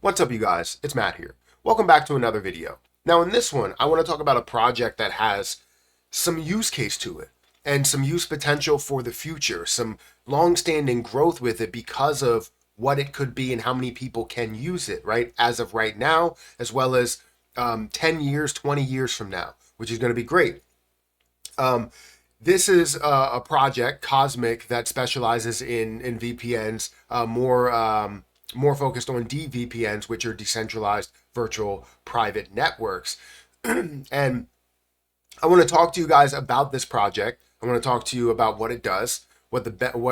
What's up, you guys? It's Matt here. Welcome back to another video. Now in this one, I want to talk about a project that has some use case to it and some use potential for the future, some long-standing growth with it because of what it could be and how many people can use it, right? As of right now, as well as 10 years, 20 years from now, which is going to be great. This is a project, Cosmic, that specializes in VPNs, more focused on DVPNs, which are decentralized virtual private networks. And I want to talk to you guys about this project. I want to talk to you about what it does, what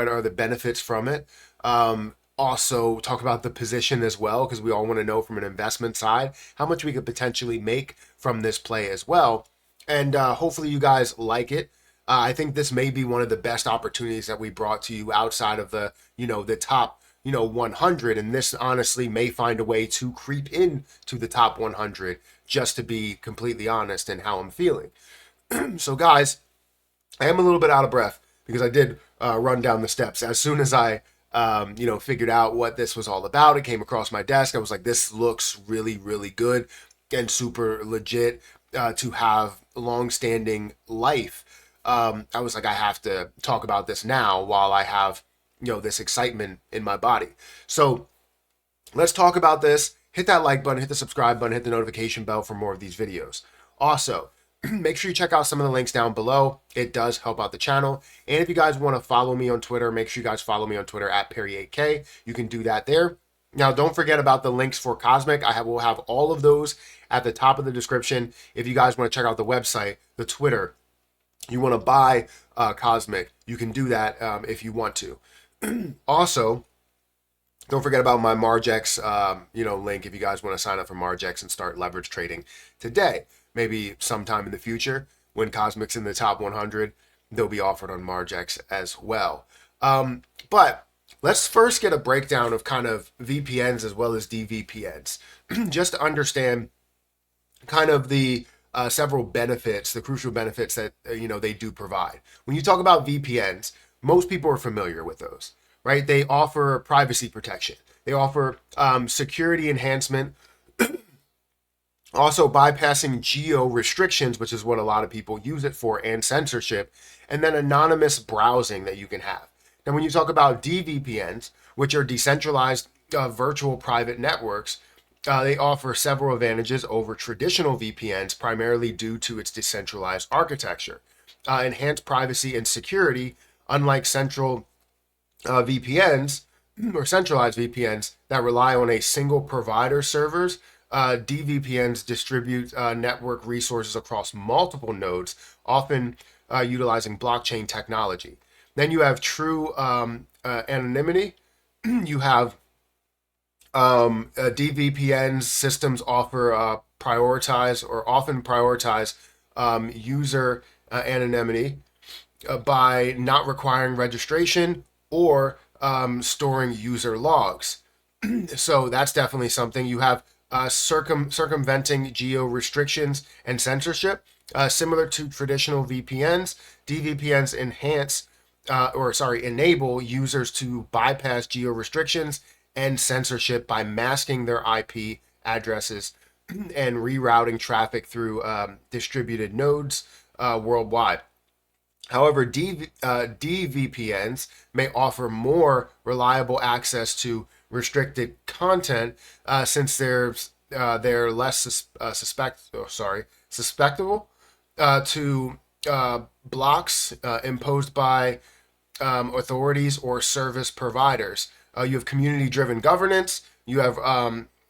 are the benefits from it. Also talk about the position as well, because we all want to know from an investment side how much we could potentially make from this play as well. And hopefully you guys like it. I think this may be one of the best opportunities that we brought to you outside of the top 100, and this honestly may find a way to creep in to the top 100, just to be completely honest in how I'm feeling. So guys, I am a little bit out of breath because I did run down the steps. As soon as I figured out what this was all about, it came across my desk. I was like, this looks really, really good and super legit to have long-standing life. I was like, I have to talk about this now while I have this excitement in my body. So let's talk about this. Hit that like button, hit the subscribe button, hit the notification bell for more of these videos. Also, make sure you check out some of the links down below. It does help out the channel. And if you guys want to follow me on Twitter, make sure you guys follow me on Twitter at MatthewPerryHGA. You can do that there. Now, don't forget about the links for Cosmic. Will have all of those at the top of the description. If you guys want to check out the website, the Twitter, you want to buy Cosmic, you can do that if you want to. Also, don't forget about my Margex, link if you guys want to sign up for Margex and start leverage trading today. Maybe sometime in the future, when Cosmic's in the top 100, they'll be offered on Margex as well. But let's first get a breakdown of kind of VPNs as well as DVPNs, just to understand kind of the several benefits, the crucial benefits that they do provide. When you talk about VPNs, most people are familiar with those, right? They offer privacy protection. They offer security enhancement, also bypassing geo restrictions, which is what a lot of people use it for, and censorship, and then anonymous browsing that you can have. Now, when you talk about DVPNs, which are decentralized virtual private networks, they offer several advantages over traditional VPNs, primarily due to its decentralized architecture. Enhanced privacy and security, unlike central VPNs or centralized VPNs that rely on a single provider servers. DVPNs distribute network resources across multiple nodes, often utilizing blockchain technology. Then you have true anonymity. You have DVPN systems often prioritize user anonymity by not requiring registration or storing user logs. So that's definitely something. You have circumventing geo restrictions and censorship. Similar to traditional VPNs, DVPNs enable users to bypass geo restrictions and censorship by masking their IP addresses and rerouting traffic through distributed nodes worldwide. However, DVPNs may offer more reliable access to restricted content since they're less susceptible to blocks imposed by authorities or service providers. You have community-driven governance. You have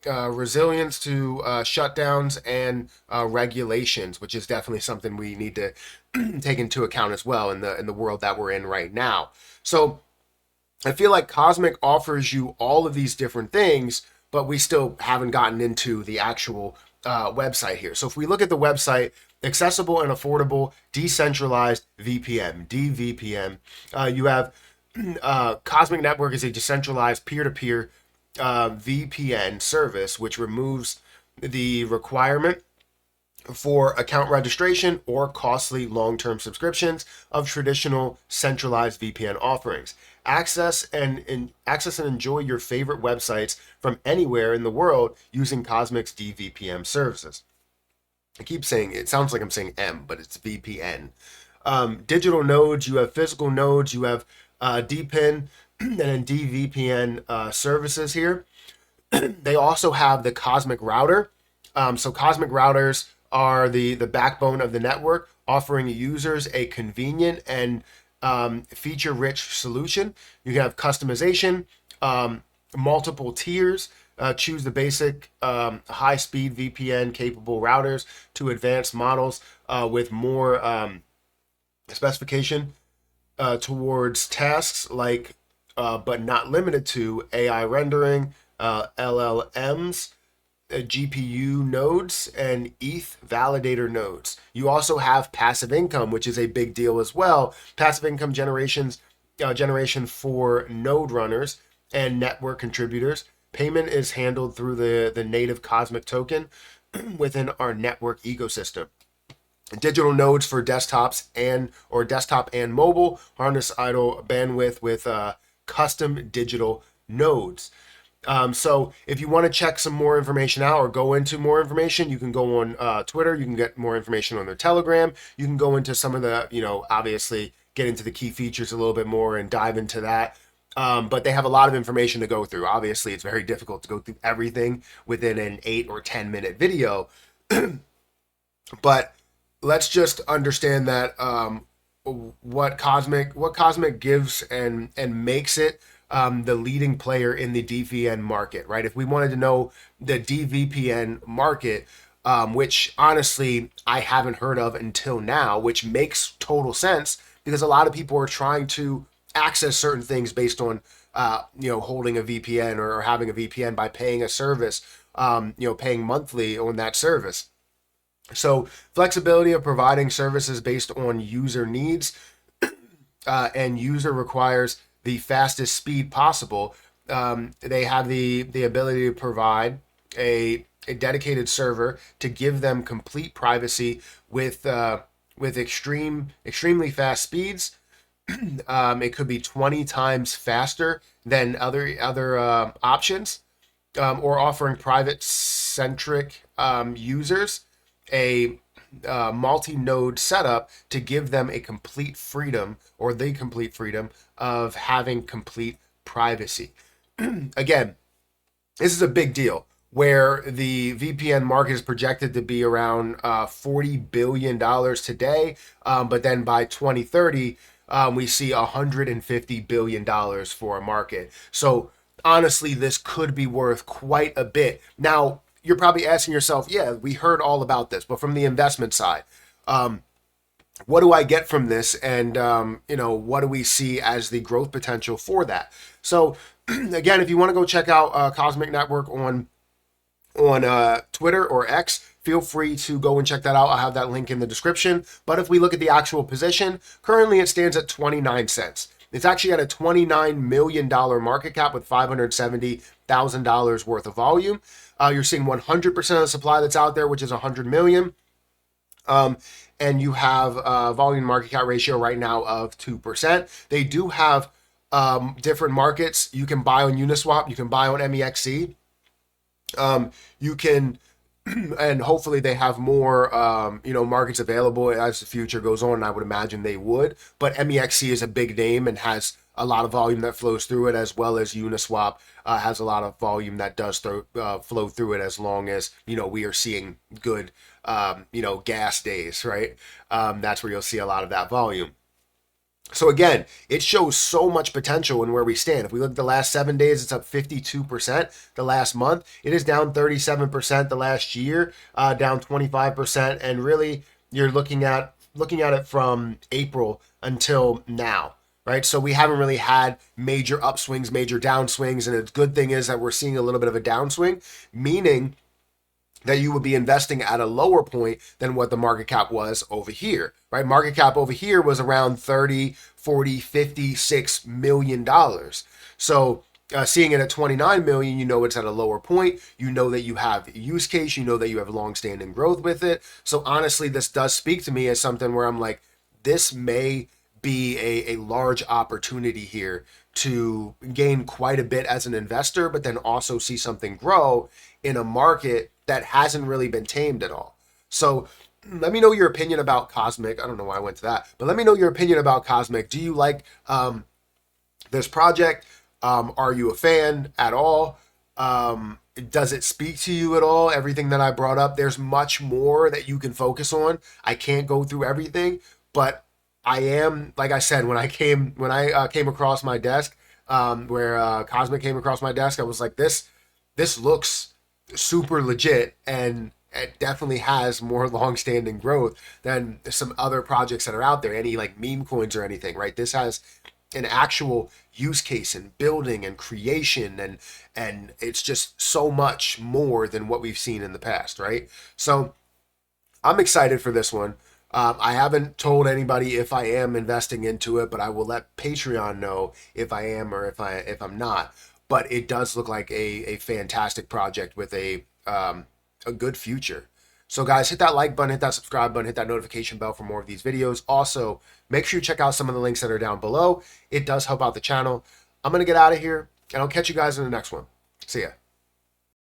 resilience to shutdowns and regulations, which is definitely something we need to take into account as well in the world that we're in right now. So I feel like Cosmic offers you all of these different things, but we still haven't gotten into the actual website here. So if we look at the website, accessible and affordable decentralized VPN, DVPN, you have Cosmic Network is a decentralized peer-to-peer VPN service, which removes the requirement for account registration or costly long-term subscriptions of traditional centralized VPN offerings. Access and enjoy your favorite websites from anywhere in the world using Cosmic's DVPN services. I keep saying it sounds like I'm saying M, but it's VPN. Digital nodes, you have physical nodes, you have DPIN and then DVPN services here. They also have the Cosmic router. So Cosmic routers are the backbone of the network, offering users a convenient and feature-rich solution. You can have customization, multiple tiers. Choose the basic high-speed VPN-capable routers to advanced models with more specification towards tasks like, but not limited to, AI rendering, LLMs, GPU nodes, and ETH validator nodes. You also have passive income, which is a big deal as well. Passive income generation for node runners and network contributors. Payment is handled through the native Cosmic token within our network ecosystem. Digital nodes for desktops or desktop and mobile harness idle bandwidth with custom digital nodes. So if you want to check some more information out or go into more information, you can go on Twitter. You can get more information on their Telegram. You can go into some of the, obviously get into the key features a little bit more and dive into that. But they have a lot of information to go through. Obviously, it's very difficult to go through everything within an 8 or 10 minute video. But let's just understand that what Cosmic gives and makes it the leading player in the DVPN market, right? If we wanted to know the DVPN market, which honestly I haven't heard of until now, which makes total sense because a lot of people are trying to access certain things based on holding a VPN or having a VPN by paying a service, paying monthly on that service. So flexibility of providing services based on user needs and user requires the fastest speed possible. They have the ability to provide a dedicated server to give them complete privacy with extremely fast speeds. It could be 20 times faster than other options, or offering private centric users a multi-node setup to give them a complete freedom or the complete freedom of having complete privacy. Again, this is a big deal where the VPN market is projected to be around $40 billion today, but then by 2030, we see $150 billion for a market. So honestly, this could be worth quite a bit. Now, you're probably asking yourself, yeah, we heard all about this, but from the investment side, what do I get from this? And, what do we see as the growth potential for that? So again, if you want to go check out Cosmic Network on Twitter or X, feel free to go and check that out. I'll have that link in the description. But if we look at the actual position, currently it stands at 29 cents. It's actually at a $29 million market cap with $570,000 worth of volume. You're seeing 100% of the supply that's out there, which is 100 million. And you have a volume market cap ratio right now of 2%. They do have different markets. You can buy on Uniswap. You can buy on MEXC. You can, and hopefully they have more, markets available as the future goes on. And I would imagine they would. But MEXC is a big name and has a lot of volume that flows through it, as well as Uniswap has a lot of volume that does flow through it, as long as, we are seeing good, gas days, right? That's where you'll see a lot of that volume. So again, it shows so much potential in where we stand. If we look at the last 7 days, it's up 52%. The last month, it is down 37%. The last year, down 25%. And really, you're looking at it from April until now, right? So we haven't really had major upswings, major downswings. And the good thing is that we're seeing a little bit of a downswing, meaning that you would be investing at a lower point than what the market cap was over here, right? Market cap over here was around 30, 40, 56 million dollars. So seeing it at 29 million, you know it's at a lower point. You know that you have a use case. You know that you have long-standing growth with it. So honestly, this does speak to me as something where I'm like, this may be a large opportunity here to gain quite a bit as an investor, but then also see something grow in a market that hasn't really been tamed at all. So let me know your opinion about Cosmic. I don't know why I went to that, but let me know your opinion about Cosmic. Do you like this project? Are you a fan at all? Does it speak to you at all? Everything that I brought up, there's much more that you can focus on. I can't go through everything, but I am, like I said, when I came across my desk, where Cosmic came across my desk, I was like, this looks super legit, and it definitely has more long-standing growth than some other projects that are out there. Any like meme coins or anything, right? This has an actual use case and building and creation, and it's just so much more than what we've seen in the past, right? So I'm excited for this one. I haven't told anybody if I am investing into it, but I will let Patreon know if I am or if I'm not. But it does look like a fantastic project with a good future. So guys, hit that like button, hit that subscribe button, hit that notification bell for more of these videos. Also, make sure you check out some of the links that are down below. It does help out the channel. I'm going to get out of here, and I'll catch you guys in the next one. See ya.